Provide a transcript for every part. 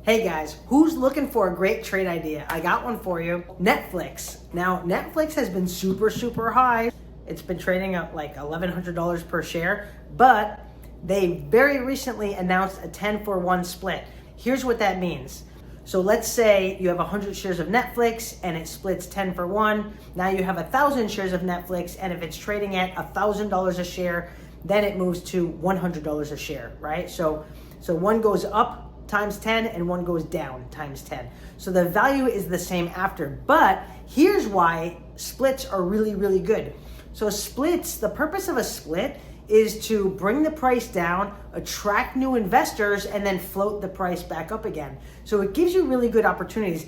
Hey guys, who's looking for a great trade idea? I got one for you. Netflix. Now, Netflix has been super high. It's been trading at like $1,100 per share, but they very recently announced a 10-for-1 split. Here's what that means. So let's say you have 100 shares of Netflix and it splits 10 for 1. Now you have 1,000 shares of Netflix, and if it's trading at $1,000 a share, then it moves to $100 a share, right? So one goes up times 10 and one goes down times 10. So the value is the same after. But here's why splits are really good. So splits, the purpose of a split is to bring the price down, attract new investors, and then float the price back up again. So it gives you really good opportunities.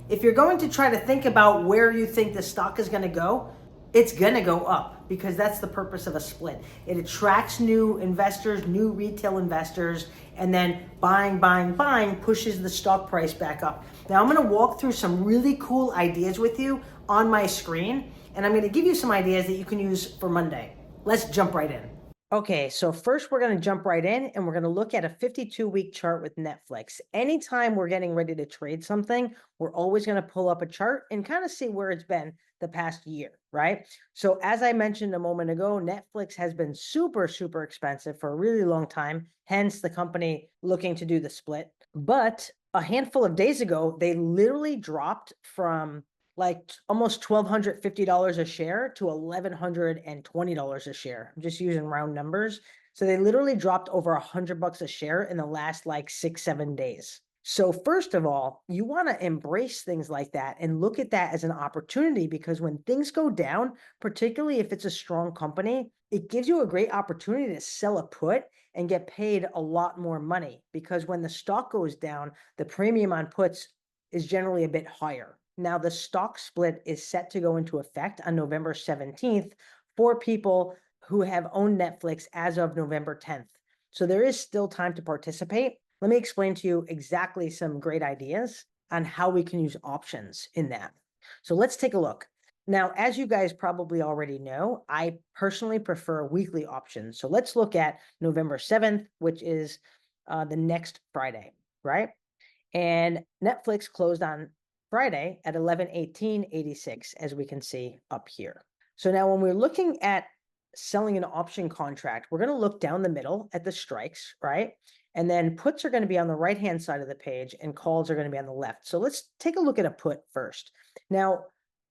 If you're going to try to think about where you think the stock is going to go, it's going to go up, because that's the purpose of a split. It attracts new investors, new retail investors, and then buying pushes the stock price back up. Now I'm going to walk through some really cool ideas with you on my screen, and I'm going to give you some ideas that you can use for Monday. Let's jump right in. Okay, so first we're going to jump right in and we're going to look at a 52-week chart with Netflix. Anytime we're getting ready to trade something, we're always going to pull up a chart and kind of see where it's been the past year, right? So as I mentioned a moment ago, Netflix has been super expensive for a really long time, hence the company looking to do the split. But a handful of days ago, they literally dropped from like almost $1,250 a share to $1,120 a share. I'm just using round numbers. So they literally dropped over $100 a share in the last like 6-7 days. So first of all, you want to embrace things like that and look at that as an opportunity, because when things go down, particularly if it's a strong company, it gives you a great opportunity to sell a put and get paid a lot more money, because when the stock goes down, the premium on puts is generally a bit higher. Now, the stock split is set to go into effect on November 17th for people who have owned Netflix as of November 10th. So there is still time to participate. Let me explain to you exactly some great ideas on how we can use options in that. So let's take a look. Now, as you guys probably already know, I personally prefer weekly options. So let's look at November 7th, which is the next Friday, right? And Netflix closed on Friday at 11/18/86, as we can see up here. So now when we're looking at selling an option contract, we're going to look down the middle at the strikes, right? And then puts are going to be on the right-hand side of the page and calls are going to be on the left. So let's take a look at a put first. Now,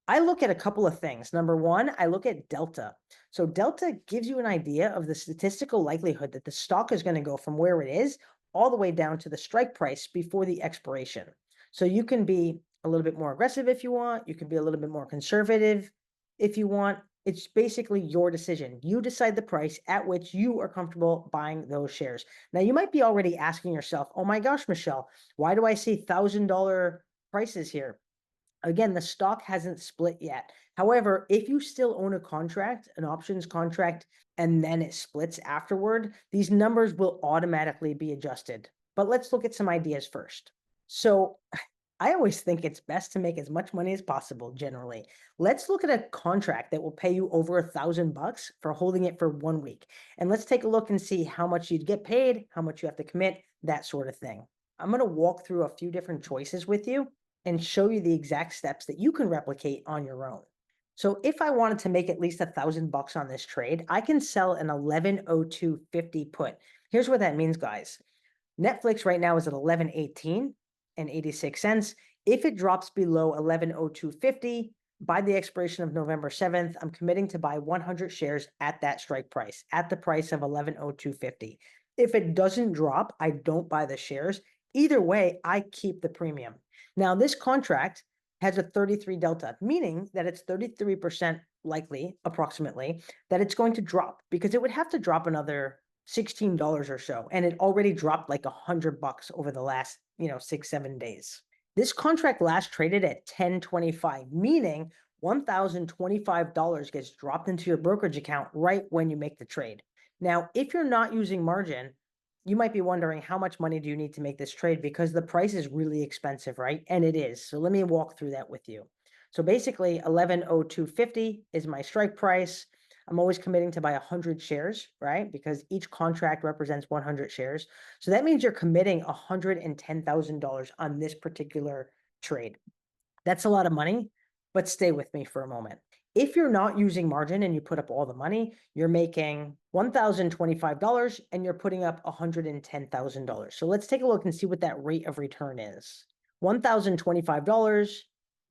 I look at a couple of things. Number one, I look at delta. So delta gives you an idea of the statistical likelihood that the stock is going to go from where it is all the way down to the strike price before the expiration. So you can be a little bit more aggressive if you want. You can be a little bit more conservative if you want. It's basically your decision. You decide the price at which you are comfortable buying those shares. Now, you might be already asking yourself, oh my gosh, Michelle, why do I see $1,000 prices here? Again, the stock hasn't split yet. However, if you still own a contract, an options contract, and then it splits afterward, these numbers will automatically be adjusted. But let's look at some ideas first. So I always think it's best to make as much money as possible, generally. Let's look at a contract that will pay you over $1,000 for holding it for 1 week. And let's take a look and see how much you'd get paid, how much you have to commit, that sort of thing. I'm going to walk through a few different choices with you and show you the exact steps that you can replicate on your own. So if I wanted to make at least $1,000 on this trade, I can sell an 1102.50 put. Here's what that means, guys. Netflix right now is at 1118.86. If it drops below 1102.50 by the expiration of November 7th, I'm committing to buy 100 shares at that strike price, at the price of 1102.50. If it doesn't drop, I don't buy the shares. Either way, I keep the premium. Now, this contract has a 33 delta, meaning that it's 33% likely, approximately, that it's going to drop, because it would have to drop another $16 or so, and it already dropped like $100 over the last 6-7 days. This contract last traded at 10.25, meaning $1,025 gets dropped into your brokerage account right when you make the trade. Now, if you're not using margin, you might be wondering, how much money do you need to make this trade? Because the price is really expensive, right? And it is. So let me walk through that with you. So basically 1102.50 is my strike price. I'm always committing to buy 100 shares, right? Because each contract represents 100 shares. So that means you're committing $110,000 on this particular trade. That's a lot of money, but stay with me for a moment. If you're not using margin and you put up all the money, you're making $1,025 and you're putting up $110,000. So let's take a look and see what that rate of return is. $1,025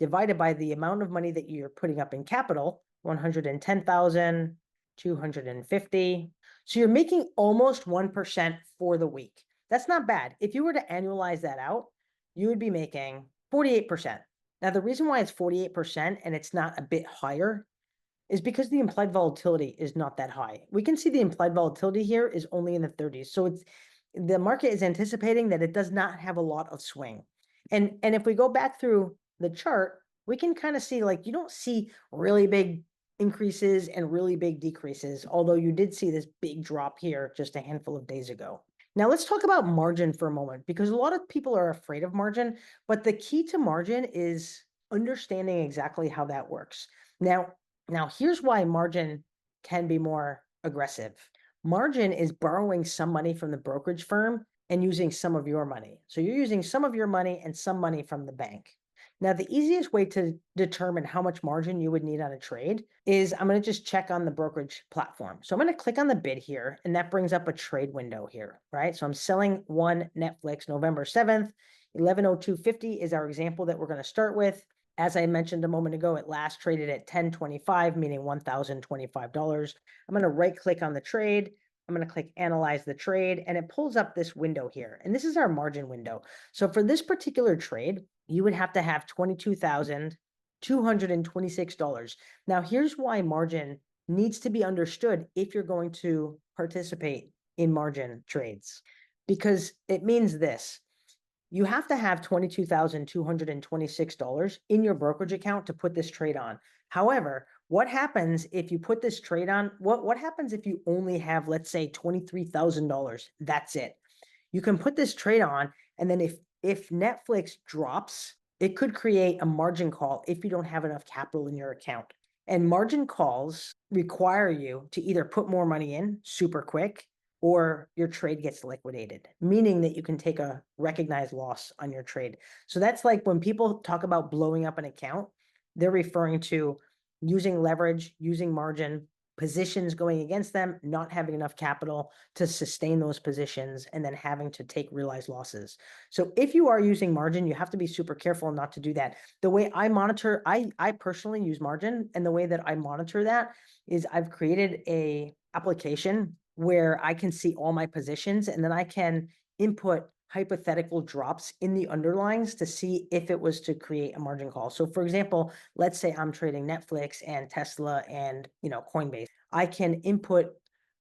divided by the amount of money that you're putting up in capital, 110,250. So you're making almost 1% for the week. That's not bad. If you were to annualize that out, you would be making 48%. Now, the reason why it's 48% and it's not a bit higher is because the implied volatility is not that high. We can see the implied volatility here is only in the 30s. So the market is anticipating that it does not have a lot of swing. And if we go back through the chart, we can kind of see, like, you don't see really big increases and really big decreases, although you did see this big drop here just a handful of days ago. Now let's talk about margin for a moment, because a lot of people are afraid of margin, but the key to margin is understanding exactly how that works. Now here's why margin can be more aggressive. Margin is borrowing some money from the brokerage firm and using some of your money. So you're using some of your money and some money from the bank. Now, the easiest way to determine how much margin you would need on a trade is I'm going to just check on the brokerage platform. So I'm going to click on the bid here, and that brings up a trade window here, right? So I'm selling one Netflix November 7th, 11:0250 is our example that we're going to start with. As I mentioned a moment ago, it last traded at 10.25, meaning $1,025. I'm going to right click on the trade. I'm going to click analyze the trade, and it pulls up this window here. And this is our margin window. So for this particular trade, you would have to have $22,226. Now, here's why margin needs to be understood if you're going to participate in margin trades, because it means this. You have to have $22,226 in your brokerage account to put this trade on. However, what happens if you put this trade on? What happens if you only have, let's say, $23,000? That's it. You can put this trade on, and then if Netflix drops, it could create a margin call if you don't have enough capital in your account. And margin calls require you to either put more money in super quick, or your trade gets liquidated, meaning that you can take a recognized loss on your trade. So that's like when people talk about blowing up an account, they're referring to using leverage, using margin, positions going against them, not having enough capital to sustain those positions, and then having to take realized losses. So if you are using margin, you have to be super careful not to do that. The way I monitor, I personally use margin, and the way that I monitor that is I've created a application where I can see all my positions, and then I can input hypothetical drops in the underlyings to see if it was to create a margin call. So for example, let's say I'm trading Netflix and Tesla and Coinbase. I can input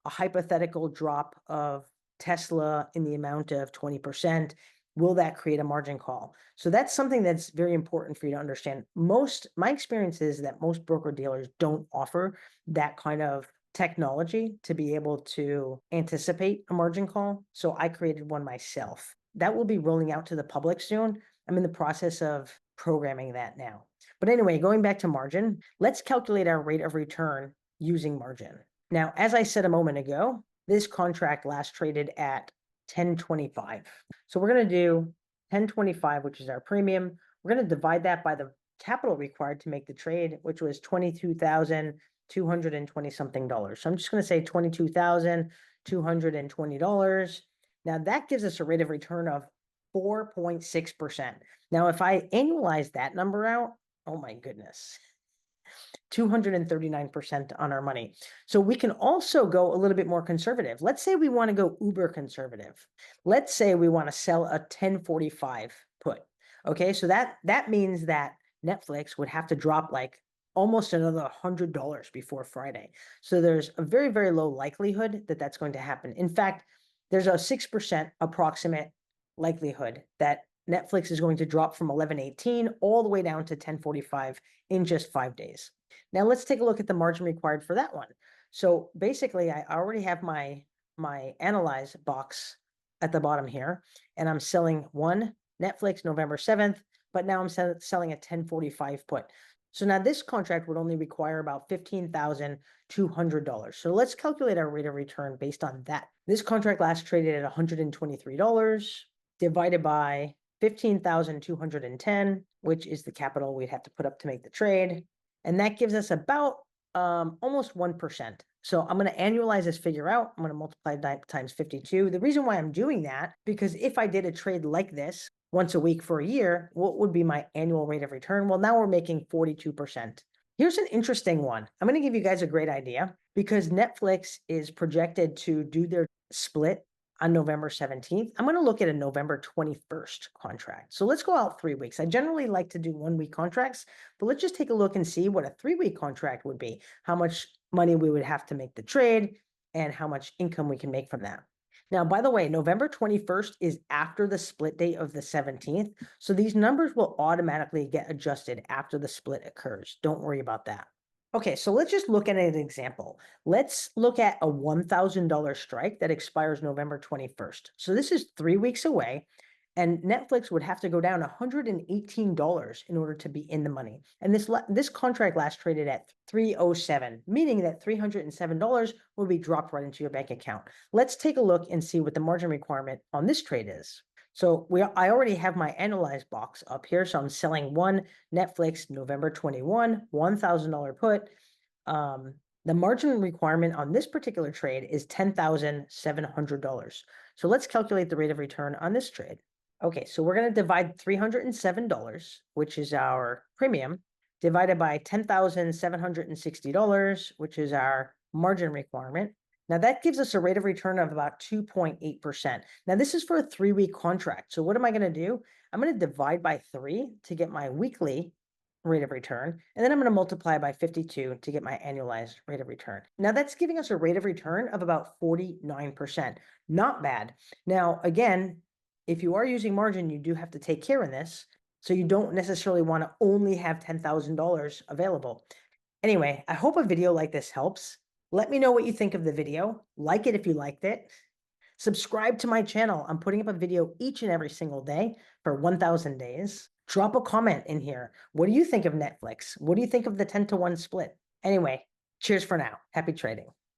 a hypothetical drop of Tesla in the amount of 20%. Will that create a margin call? So that's something that's very important for you to understand. My experience is that most broker dealers don't offer that kind of technology to be able to anticipate a margin call. So I created one myself. That will be rolling out to the public soon. I'm in the process of programming that now. But anyway, going back to margin, let's calculate our rate of return using margin. Now, as I said a moment ago, this contract last traded at 10.25. So we're going to do 10.25, which is our premium. We're going to divide that by the capital required to make the trade, which was $22,220 something. So I'm just going to say $22,220. Now that gives us a rate of return of 4.6%. Now, if I annualize that number out, oh my goodness, 239% on our money. So we can also go a little bit more conservative. Let's say we want to go uber conservative. Let's say we want to sell a 10.45 put. Okay, so that means that Netflix would have to drop like almost another $100 before Friday. So there's a very, very low likelihood that that's going to happen. In fact, there's a 6% approximate likelihood that Netflix is going to drop from 11.18 all the way down to 10.45 in just 5 days. Now let's take a look at the margin required for that one. So basically, I already have my analyze box at the bottom here, and I'm selling one Netflix November 7th, but now I'm selling a 10.45 put. So now this contract would only require about $15,200. So let's calculate our rate of return based on that. This contract last traded at $123 divided by 15,210, which is the capital we'd have to put up to make the trade. And that gives us about almost 1%. So I'm going to annualize this figure out. I'm going to multiply that times 52. The reason why I'm doing that, because if I did a trade like this once a week for a year, what would be my annual rate of return? Well, now we're making 42%. Here's an interesting one. I'm going to give you guys a great idea because Netflix is projected to do their split on November 17th. I'm going to look at a November 21st contract. So let's go out 3 weeks. I generally like to do 1 week contracts, but let's just take a look and see what a 3-week contract would be, how much money we would have to make the trade, and how much income we can make from that. Now, by the way, November 21st is after the split date of the 17th. So these numbers will automatically get adjusted after the split occurs. Don't worry about that. Okay, so let's just look at an example. Let's look at a $1,000 strike that expires November 21st. So this is 3 weeks away, and Netflix would have to go down $118 in order to be in the money. And this contract last traded at 307, meaning that $307 will be dropped right into your bank account. Let's take a look and see what the margin requirement on this trade is. So I already have my analyzed box up here. So I'm selling one Netflix November 21, $1,000 put. The margin requirement on this particular trade is $10,700. So let's calculate the rate of return on this trade. Okay, so we're going to divide $307, which is our premium, divided by $10,760, which is our margin requirement. Now that gives us a rate of return of about 2.8%. Now this is for a 3-week contract. So what am I going to do? I'm going to divide by 3 to get my weekly rate of return. And then I'm going to multiply by 52 to get my annualized rate of return. Now that's giving us a rate of return of about 49%. Not bad. Now, again, if you are using margin, you do have to take care in this. So you don't necessarily want to only have $10,000 available. Anyway, I hope a video like this helps. Let me know what you think of the video. Like it if you liked it. Subscribe to my channel. I'm putting up a video each and every single day for 1,000 days. Drop a comment in here. What do you think of Netflix? What do you think of the 10-to-1 split? Anyway, cheers for now. Happy trading.